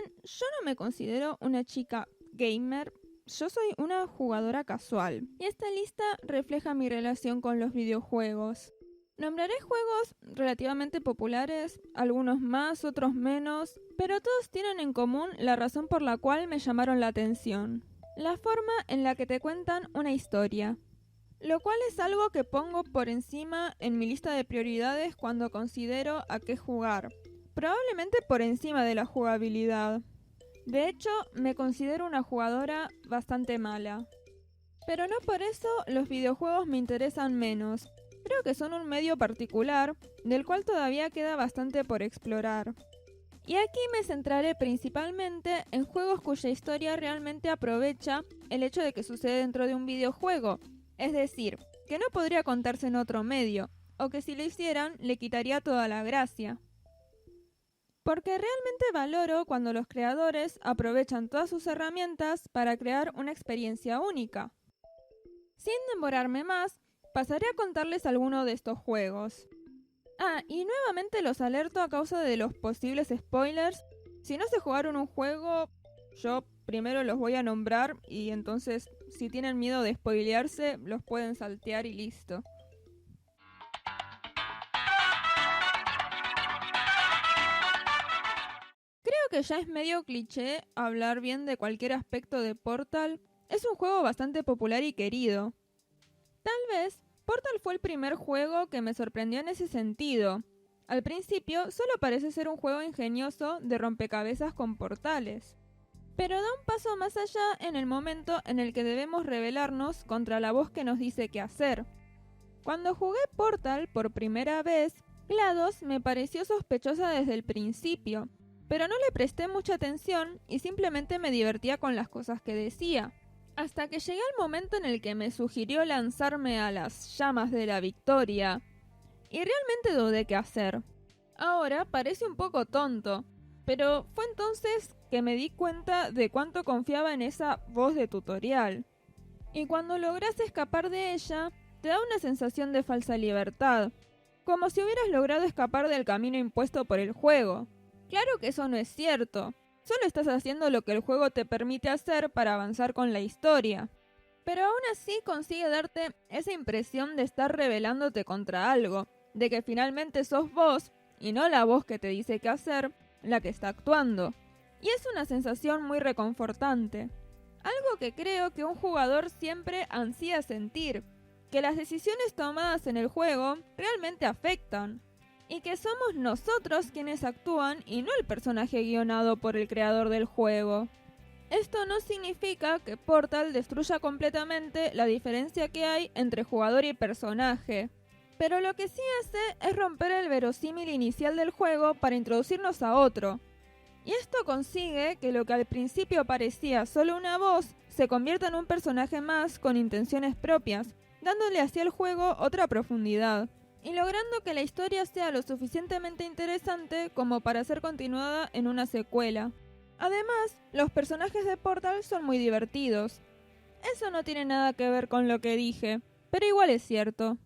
bien yo no me considero una chica gamer, yo soy una jugadora casual, y esta lista refleja mi relación con los videojuegos. Nombraré juegos relativamente populares, algunos más, otros menos, pero todos tienen en común la razón por la cual me llamaron la atención: la forma en la que te cuentan una historia. Lo cual es algo que pongo por encima en mi lista de prioridades cuando considero a qué jugar. Probablemente por encima de la jugabilidad. De hecho, me considero una jugadora bastante mala. Pero no por eso los videojuegos me interesan menos. Creo que son un medio particular, del cual todavía queda bastante por explorar. Y aquí me centraré principalmente en juegos cuya historia realmente aprovecha el hecho de que sucede dentro de un videojuego. Es decir, que no podría contarse en otro medio, o que si lo hicieran le quitaría toda la gracia. Porque realmente valoro cuando los creadores aprovechan todas sus herramientas para crear una experiencia única. Sin demorarme más, pasaré a contarles alguno de estos juegos. Y nuevamente los alerto a causa de los posibles spoilers. Si no se jugaron un juego, yo primero los voy a nombrar y entonces si tienen miedo de spoilearse, los pueden saltear y listo. Creo que ya es medio cliché hablar bien de cualquier aspecto de Portal. Es un juego bastante popular y querido. Tal vez, Portal fue el primer juego que me sorprendió en ese sentido. Al principio, solo parece ser un juego ingenioso de rompecabezas con portales. Pero da un paso más allá en el momento en el que debemos rebelarnos contra la voz que nos dice qué hacer. Cuando jugué Portal por primera vez, GLaDOS me pareció sospechosa desde el principio, pero no le presté mucha atención y simplemente me divertía con las cosas que decía. Hasta que llegué al momento en el que me sugirió lanzarme a las llamas de la victoria, y realmente dudé qué hacer. Ahora parece un poco tonto, pero fue entonces que me di cuenta de cuánto confiaba en esa voz de tutorial. Y cuando logras escapar de ella, te da una sensación de falsa libertad, como si hubieras logrado escapar del camino impuesto por el juego. Claro que eso no es cierto, solo estás haciendo lo que el juego te permite hacer para avanzar con la historia. Pero aún así consigue darte esa impresión de estar rebelándote contra algo, de que finalmente sos vos, y no la voz que te dice qué hacer, la que está actuando. Y es una sensación muy reconfortante. Algo que creo que un jugador siempre ansía sentir, que las decisiones tomadas en el juego realmente afectan, y que somos nosotros quienes actúan y no el personaje guionado por el creador del juego. Esto no significa que Portal destruya completamente la diferencia que hay entre jugador y personaje, pero lo que sí hace es romper el verosímil inicial del juego para introducirnos a otro. Y esto consigue que lo que al principio parecía solo una voz se convierta en un personaje más con intenciones propias, dándole así al juego otra profundidad, y logrando que la historia sea lo suficientemente interesante como para ser continuada en una secuela. Además, los personajes de Portal son muy divertidos. Eso no tiene nada que ver con lo que dije, pero igual es cierto.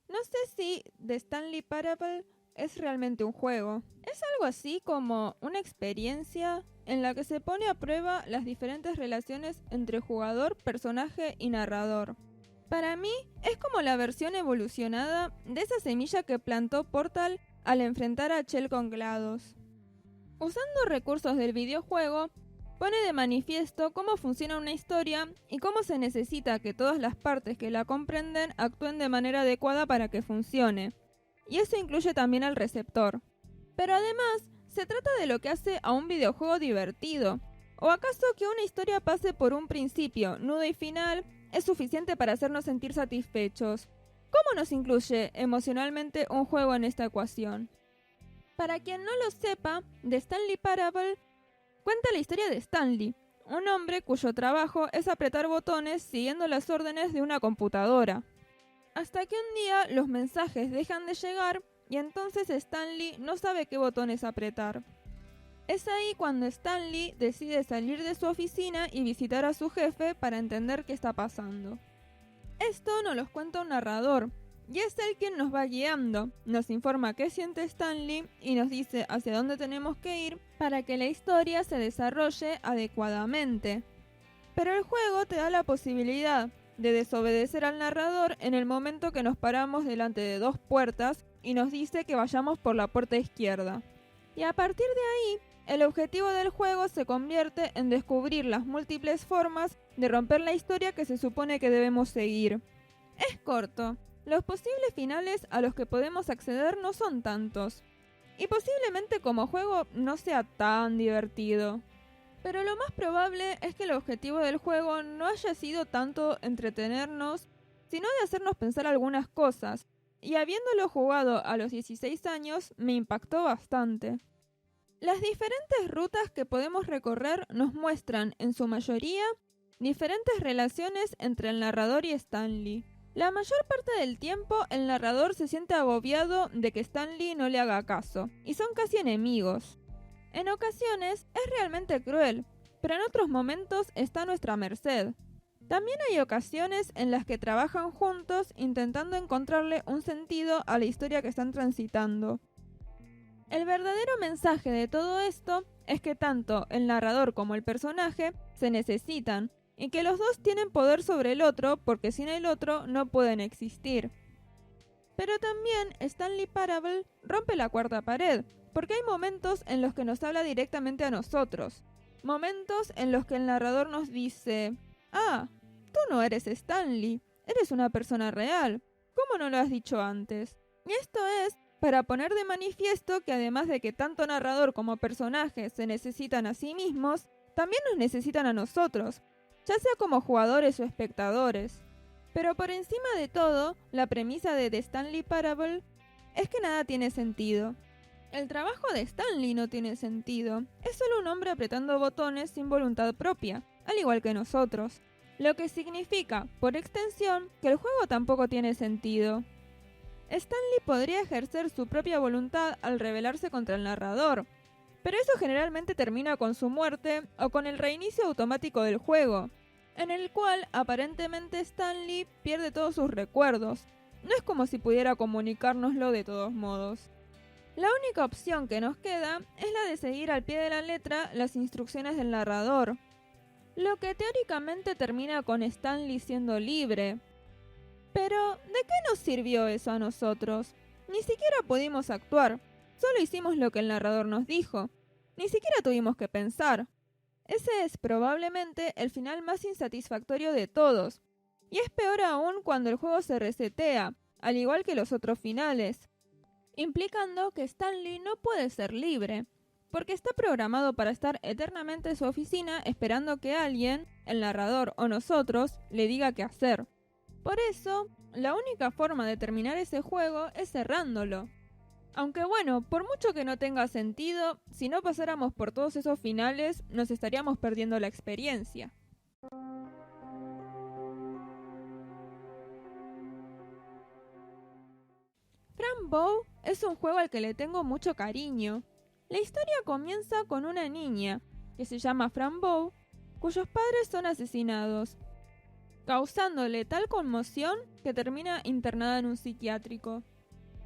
No sé si The Stanley Parable es realmente un juego. Es algo así como una experiencia en la que se pone a prueba las diferentes relaciones entre jugador, personaje y narrador. Para mí, es como la versión evolucionada de esa semilla que plantó Portal al enfrentar a Chell con GLaDOS. Usando recursos del videojuego, pone de manifiesto cómo funciona una historia y cómo se necesita que todas las partes que la comprenden actúen de manera adecuada para que funcione. Y eso incluye también al receptor. Pero además, se trata de lo que hace a un videojuego divertido. ¿O acaso que una historia pase por un principio, nudo y final es suficiente para hacernos sentir satisfechos? ¿Cómo nos incluye emocionalmente un juego en esta ecuación? Para quien no lo sepa, The Stanley Parable cuenta la historia de Stanley, un hombre cuyo trabajo es apretar botones siguiendo las órdenes de una computadora. Hasta que un día los mensajes dejan de llegar y entonces Stanley no sabe qué botones apretar. Es ahí cuando Stanley decide salir de su oficina y visitar a su jefe para entender qué está pasando. Esto nos lo cuenta un narrador, y es él quien nos va guiando, nos informa qué siente Stanley y nos dice hacia dónde tenemos que ir para que la historia se desarrolle adecuadamente. Pero el juego te da la posibilidad de desobedecer al narrador en el momento que nos paramos delante de dos puertas y nos dice que vayamos por la puerta izquierda. Y a partir de ahí, el objetivo del juego se convierte en descubrir las múltiples formas de romper la historia que se supone que debemos seguir. Es corto. Los posibles finales a los que podemos acceder no son tantos. Y posiblemente como juego no sea tan divertido. Pero lo más probable es que el objetivo del juego no haya sido tanto entretenernos, sino de hacernos pensar algunas cosas. Y habiéndolo jugado a los 16 años, me impactó bastante. Las diferentes rutas que podemos recorrer nos muestran, en su mayoría, diferentes relaciones entre el narrador y Stanley. La mayor parte del tiempo el narrador se siente agobiado de que Stanley no le haga caso, y son casi enemigos. En ocasiones es realmente cruel, pero en otros momentos está a nuestra merced. También hay ocasiones en las que trabajan juntos intentando encontrarle un sentido a la historia que están transitando. El verdadero mensaje de todo esto es que tanto el narrador como el personaje se necesitan, y que los dos tienen poder sobre el otro porque sin el otro no pueden existir. Pero también Stanley Parable rompe la cuarta pared, porque hay momentos en los que nos habla directamente a nosotros. Momentos en los que el narrador nos dice: «Ah, tú no eres Stanley, eres una persona real. ¿Cómo no lo has dicho antes?». Y esto es para poner de manifiesto que además de que tanto narrador como personaje se necesitan a sí mismos, también nos necesitan a nosotros, ya sea como jugadores o espectadores. Pero por encima de todo, la premisa de The Stanley Parable es que nada tiene sentido. El trabajo de Stanley no tiene sentido, es solo un hombre apretando botones sin voluntad propia, al igual que nosotros. Lo que significa, por extensión, que el juego tampoco tiene sentido. Stanley podría ejercer su propia voluntad al rebelarse contra el narrador, pero eso generalmente termina con su muerte o con el reinicio automático del juego, en el cual aparentemente Stanley pierde todos sus recuerdos. No es como si pudiera comunicárnoslo de todos modos. La única opción que nos queda es la de seguir al pie de la letra las instrucciones del narrador, lo que teóricamente termina con Stanley siendo libre. Pero, ¿de qué nos sirvió eso a nosotros? Ni siquiera pudimos actuar, solo hicimos lo que el narrador nos dijo. Ni siquiera tuvimos que pensar. Ese es probablemente el final más insatisfactorio de todos. Y es peor aún cuando el juego se resetea, al igual que los otros finales, implicando que Stanley no puede ser libre, porque está programado para estar eternamente en su oficina esperando que alguien, el narrador o nosotros, le diga qué hacer. Por eso, la única forma de terminar ese juego es cerrándolo. Aunque bueno, por mucho que no tenga sentido, si no pasáramos por todos esos finales, nos estaríamos perdiendo la experiencia. Fran Bow es un juego al que le tengo mucho cariño. La historia comienza con una niña, que se llama Fran Bow, cuyos padres son asesinados, causándole tal conmoción que termina internada en un psiquiátrico.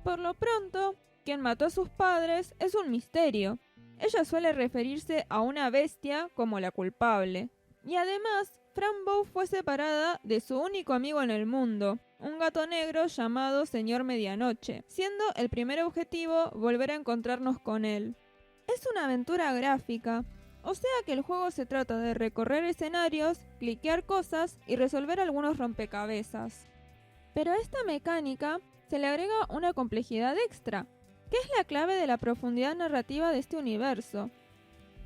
Por lo pronto, quien mató a sus padres es un misterio. Ella suele referirse a una bestia como la culpable. Y además, Fran Bow fue separada de su único amigo en el mundo, un gato negro llamado Señor Medianoche, siendo el primer objetivo volver a encontrarnos con él. Es una aventura gráfica, o sea que el juego se trata de recorrer escenarios, cliquear cosas y resolver algunos rompecabezas. Pero a esta mecánica se le agrega una complejidad extra, que es la clave de la profundidad narrativa de este universo.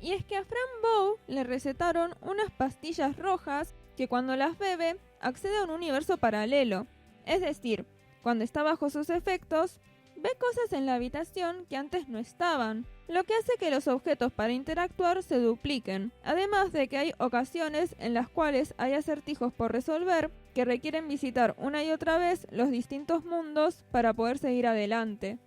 Y es que a Fran Bow le recetaron unas pastillas rojas que cuando las bebe accede a un universo paralelo. Es decir, cuando está bajo sus efectos, ve cosas en la habitación que antes no estaban, lo que hace que los objetos para interactuar se dupliquen, además de que hay ocasiones en las cuales hay acertijos por resolver que requieren visitar una y otra vez los distintos mundos para poder seguir adelante.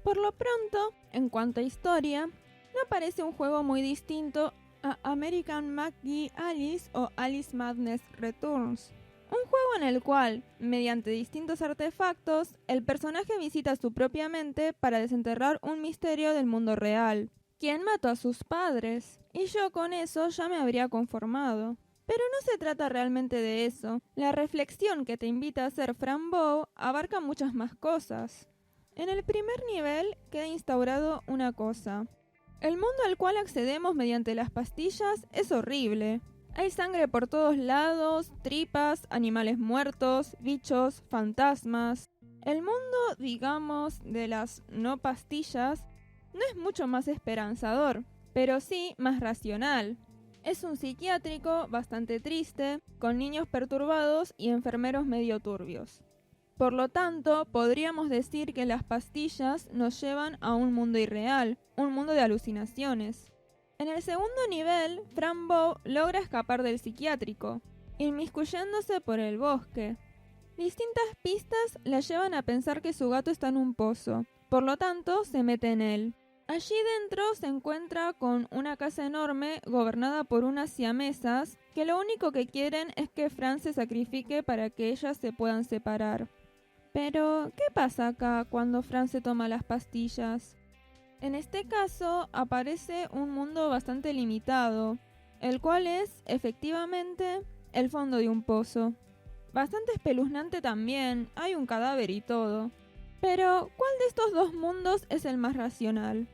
Por lo pronto, en cuanto a historia, no parece un juego muy distinto a American McGee Alice o Alice Madness Returns, un juego en el cual, mediante distintos artefactos, el personaje visita su propia mente para desenterrar un misterio del mundo real. ¿Quién mató a sus padres? Y yo con eso ya me habría conformado. Pero no se trata realmente de eso. La reflexión que te invita a hacer Fran Bow abarca muchas más cosas. En el primer nivel queda instaurado una cosa. El mundo al cual accedemos mediante las pastillas es horrible. Hay sangre por todos lados, tripas, animales muertos, bichos, fantasmas. El mundo, digamos, de las no pastillas no es mucho más esperanzador, pero sí más racional. Es un psiquiátrico bastante triste, con niños perturbados y enfermeros medio turbios. Por lo tanto, podríamos decir que las pastillas nos llevan a un mundo irreal, un mundo de alucinaciones. En el segundo nivel, Fran Bow logra escapar del psiquiátrico, inmiscuyéndose por el bosque. Distintas pistas la llevan a pensar que su gato está en un pozo, por lo tanto se mete en él. Allí dentro se encuentra con una casa enorme gobernada por unas siamesas que lo único que quieren es que Fran se sacrifique para que ellas se puedan separar. Pero, ¿qué pasa acá cuando Fran se toma las pastillas? En este caso aparece un mundo bastante limitado, el cual es, efectivamente, el fondo de un pozo. Bastante espeluznante también, hay un cadáver y todo. Pero, ¿cuál de estos dos mundos es el más racional?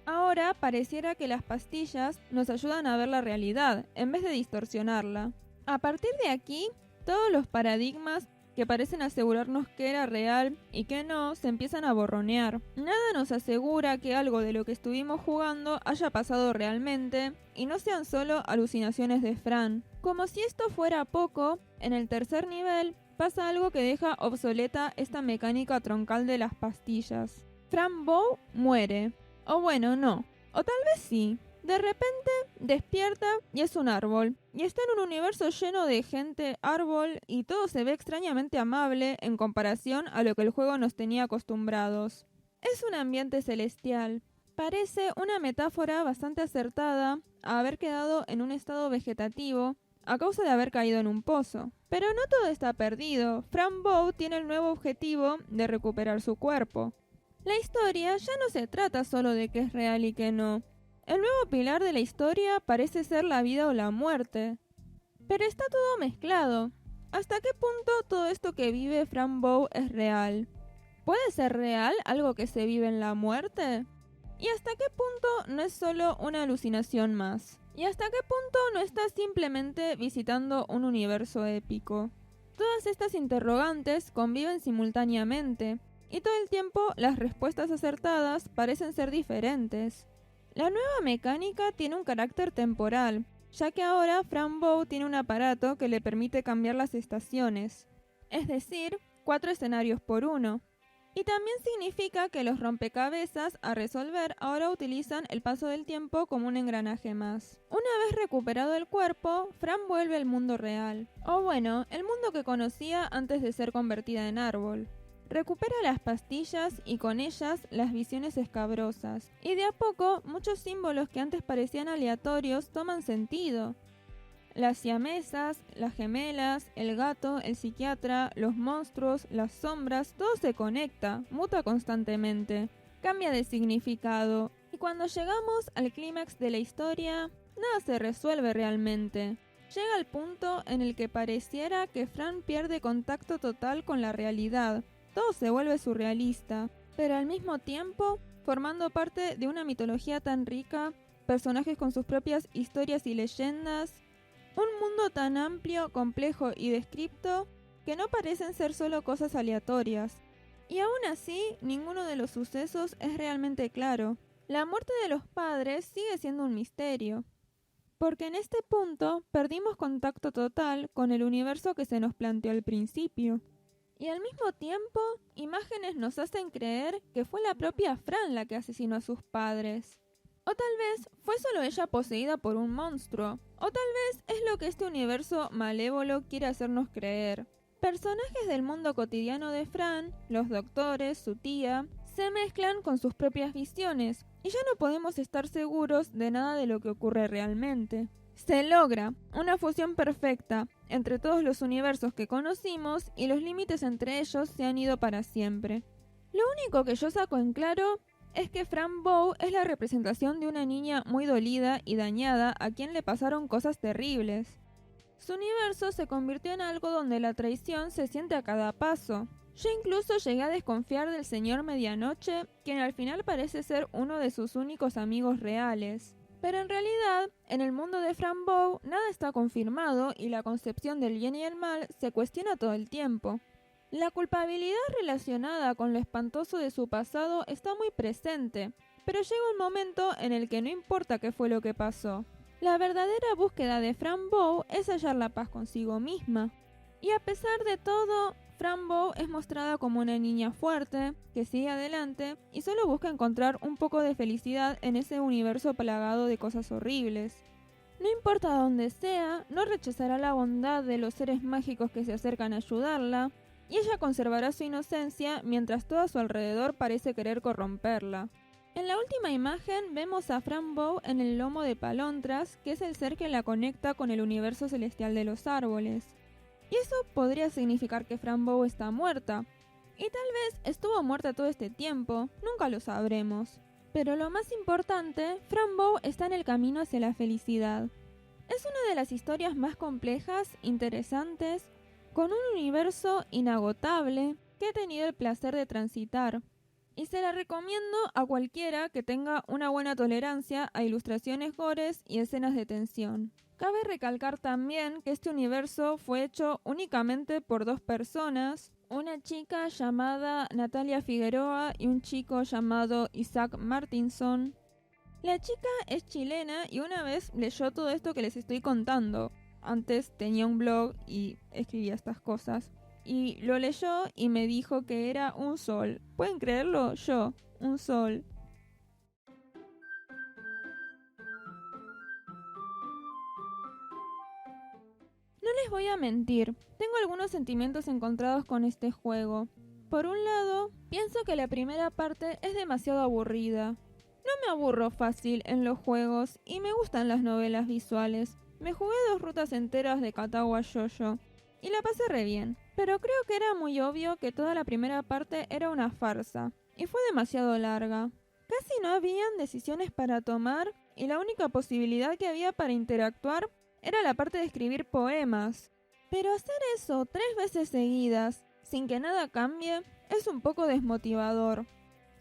Ahora pareciera que las pastillas nos ayudan a ver la realidad, en vez de distorsionarla. A partir de aquí, todos los paradigmas que parecen asegurarnos que era real y que no, se empiezan a borronear. Nada nos asegura que algo de lo que estuvimos jugando haya pasado realmente y no sean solo alucinaciones de Fran. Como si esto fuera poco, en el tercer nivel pasa algo que deja obsoleta esta mecánica troncal de las pastillas. Fran Bow muere. O bueno, no. O tal vez sí. De repente despierta y es un árbol. Y está en un universo lleno de gente árbol y todo se ve extrañamente amable en comparación a lo que el juego nos tenía acostumbrados. Es un ambiente celestial. Parece una metáfora bastante acertada a haber quedado en un estado vegetativo a causa de haber caído en un pozo. Pero no todo está perdido. Fran Bow tiene el nuevo objetivo de recuperar su cuerpo. La historia ya no se trata solo de que es real y que no. El nuevo pilar de la historia parece ser la vida o la muerte. Pero está todo mezclado. ¿Hasta qué punto todo esto que vive Fran Bow es real? ¿Puede ser real algo que se vive en la muerte? ¿Y hasta qué punto no es solo una alucinación más? ¿Y hasta qué punto no está simplemente visitando un universo épico? Todas estas interrogantes conviven simultáneamente, y todo el tiempo las respuestas acertadas parecen ser diferentes. La nueva mecánica tiene un carácter temporal, ya que ahora Fran Bow tiene un aparato que le permite cambiar las estaciones, es decir, 4 escenarios por uno. Y también significa que los rompecabezas a resolver ahora utilizan el paso del tiempo como un engranaje más. Una vez recuperado el cuerpo, Fran vuelve al mundo real, o bueno, el mundo que conocía antes de ser convertida en árbol. Recupera las pastillas y con ellas las visiones escabrosas. Y de a poco, muchos símbolos que antes parecían aleatorios toman sentido. Las siamesas, las gemelas, el gato, el psiquiatra, los monstruos, las sombras, todo se conecta, muta constantemente, cambia de significado. Y cuando llegamos al clímax de la historia, nada se resuelve realmente. Llega el punto en el que pareciera que Fran pierde contacto total con la realidad. Todo se vuelve surrealista, pero al mismo tiempo, formando parte de una mitología tan rica, personajes con sus propias historias y leyendas, un mundo tan amplio, complejo y descripto que no parecen ser solo cosas aleatorias. Y aún así, ninguno de los sucesos es realmente claro. La muerte de los padres sigue siendo un misterio, porque en este punto perdimos contacto total con el universo que se nos planteó al principio. Y al mismo tiempo, imágenes nos hacen creer que fue la propia Fran la que asesinó a sus padres. O tal vez fue solo ella poseída por un monstruo. O tal vez es lo que este universo malévolo quiere hacernos creer. Personajes del mundo cotidiano de Fran, los doctores, su tía, se mezclan con sus propias visiones y ya no podemos estar seguros de nada de lo que ocurre realmente. Se logra una fusión perfecta entre todos los universos que conocimos y los límites entre ellos se han ido para siempre. Lo único que yo saco en claro es que Fran Bow es la representación de una niña muy dolida y dañada a quien le pasaron cosas terribles. Su universo se convirtió en algo donde la traición se siente a cada paso. Yo incluso llegué a desconfiar del Señor Medianoche, quien al final parece ser uno de sus únicos amigos reales. Pero en realidad, en el mundo de Fran Bow, nada está confirmado y la concepción del bien y el mal se cuestiona todo el tiempo. La culpabilidad relacionada con lo espantoso de su pasado está muy presente, pero llega un momento en el que no importa qué fue lo que pasó. La verdadera búsqueda de Fran Bow es hallar la paz consigo misma. Y a pesar de todo, Fran Bow es mostrada como una niña fuerte, que sigue adelante y solo busca encontrar un poco de felicidad en ese universo plagado de cosas horribles. No importa dónde sea, no rechazará la bondad de los seres mágicos que se acercan a ayudarla, y ella conservará su inocencia mientras todo a su alrededor parece querer corromperla. En la última imagen vemos a Fran Bow en el lomo de Palontras, que es el ser que la conecta con el universo celestial de los árboles. Y eso podría significar que Fran Bow está muerta. Y tal vez estuvo muerta todo este tiempo, nunca lo sabremos. Pero lo más importante, Fran Bow está en el camino hacia la felicidad. Es una de las historias más complejas, interesantes, con un universo inagotable que he tenido el placer de transitar. Y se la recomiendo a cualquiera que tenga una buena tolerancia a ilustraciones gores y escenas de tensión. Cabe recalcar también que este universo fue hecho únicamente por 2 personas, una chica llamada Natalia Figueroa y un chico llamado Isaac Martinson. La chica es chilena y una vez leyó todo esto que les estoy contando. Antes tenía un blog y escribía estas cosas. Y lo leyó y me dijo que era un sol. ¿Pueden creerlo? Yo, un sol. No les voy a mentir, tengo algunos sentimientos encontrados con este juego. Por un lado, pienso que la primera parte es demasiado aburrida. No me aburro fácil en los juegos y me gustan las novelas visuales. Me jugué 2 rutas enteras de Katawa Shoujo y la pasé re bien. Pero creo que era muy obvio que toda la primera parte era una farsa, y fue demasiado larga. Casi no habían decisiones para tomar, y la única posibilidad que había para interactuar era la parte de escribir poemas. Pero hacer eso 3 veces seguidas, sin que nada cambie, es un poco desmotivador.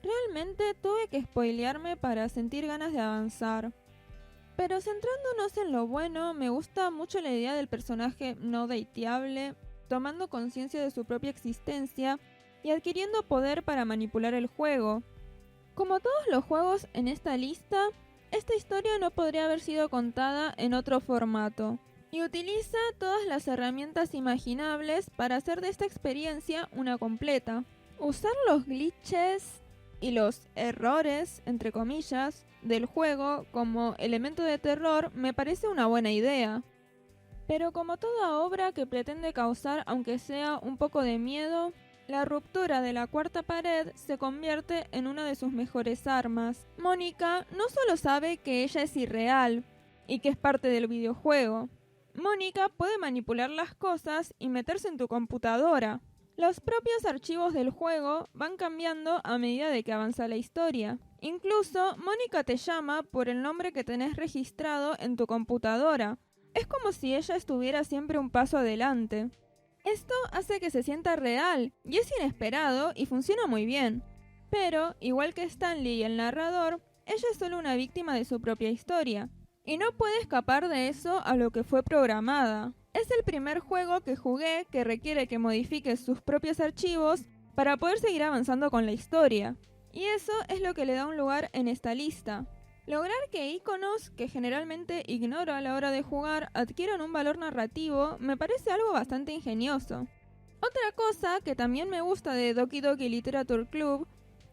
Realmente tuve que spoilearme para sentir ganas de avanzar. Pero centrándonos en lo bueno, me gusta mucho la idea del personaje no dateable, tomando conciencia de su propia existencia y adquiriendo poder para manipular el juego. Como todos los juegos en esta lista, esta historia no podría haber sido contada en otro formato, y utiliza todas las herramientas imaginables para hacer de esta experiencia una completa. Usar los glitches y los errores, entre comillas, del juego como elemento de terror me parece una buena idea. Pero como toda obra que pretende causar aunque sea un poco de miedo, la ruptura de la cuarta pared se convierte en una de sus mejores armas. Mónica no solo sabe que ella es irreal y que es parte del videojuego. Mónica puede manipular las cosas y meterse en tu computadora. Los propios archivos del juego van cambiando a medida de que avanza la historia. Incluso, Mónica te llama por el nombre que tenés registrado en tu computadora. Es como si ella estuviera siempre un paso adelante. Esto hace que se sienta real, y es inesperado y funciona muy bien. Pero, igual que Stanley y el narrador, ella es solo una víctima de su propia historia, y no puede escapar de eso a lo que fue programada. Es el primer juego que jugué que requiere que modifiques sus propios archivos para poder seguir avanzando con la historia. Y eso es lo que le da un lugar en esta lista. Lograr que iconos que generalmente ignoro a la hora de jugar adquieran un valor narrativo me parece algo bastante ingenioso. Otra cosa que también me gusta de Doki Doki Literature Club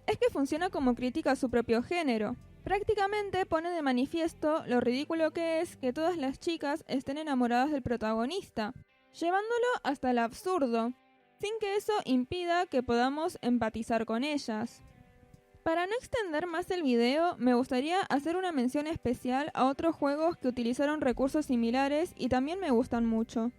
es que funciona como crítica a su propio género. Prácticamente pone de manifiesto lo ridículo que es que todas las chicas estén enamoradas del protagonista, llevándolo hasta el absurdo, sin que eso impida que podamos empatizar con ellas. Para no extender más el video, me gustaría hacer una mención especial a otros juegos que utilizaron recursos similares y también me gustan mucho.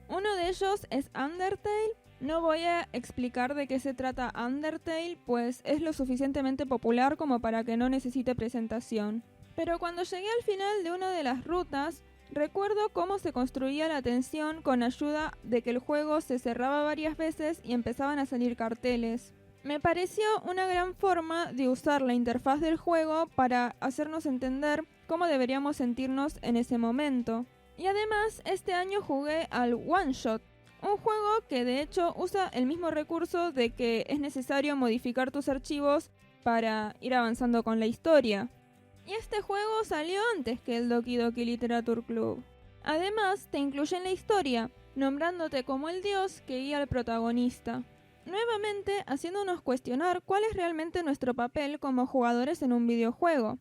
Uno de ellos es Undertale. No voy a explicar de qué se trata Undertale, pues es lo suficientemente popular como para que no necesite presentación. Pero cuando llegué al final de una de las rutas, recuerdo cómo se construía la tensión con ayuda de que el juego se cerraba varias veces y empezaban a salir carteles. Me pareció una gran forma de usar la interfaz del juego para hacernos entender cómo deberíamos sentirnos en ese momento. Y además, este año jugué al One Shot, un juego que de hecho usa el mismo recurso de que es necesario modificar tus archivos para ir avanzando con la historia. Y este juego salió antes que el Doki Doki Literature Club. Además, te incluye en la historia, nombrándote como el dios que guía al protagonista. Nuevamente, haciéndonos cuestionar cuál es realmente nuestro papel como jugadores en un videojuego.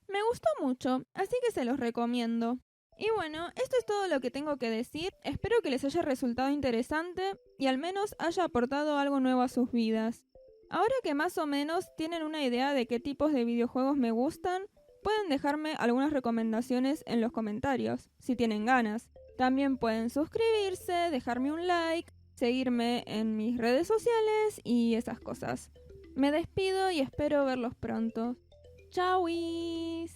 Me gustó mucho, así que se los recomiendo. Y bueno, esto es todo lo que tengo que decir. Espero que les haya resultado interesante y al menos haya aportado algo nuevo a sus vidas. Ahora que más o menos tienen una idea de qué tipos de videojuegos me gustan, pueden dejarme algunas recomendaciones en los comentarios, si tienen ganas. También pueden suscribirse, dejarme un like, seguirme en mis redes sociales y esas cosas. Me despido y espero verlos pronto. ¡Chauis!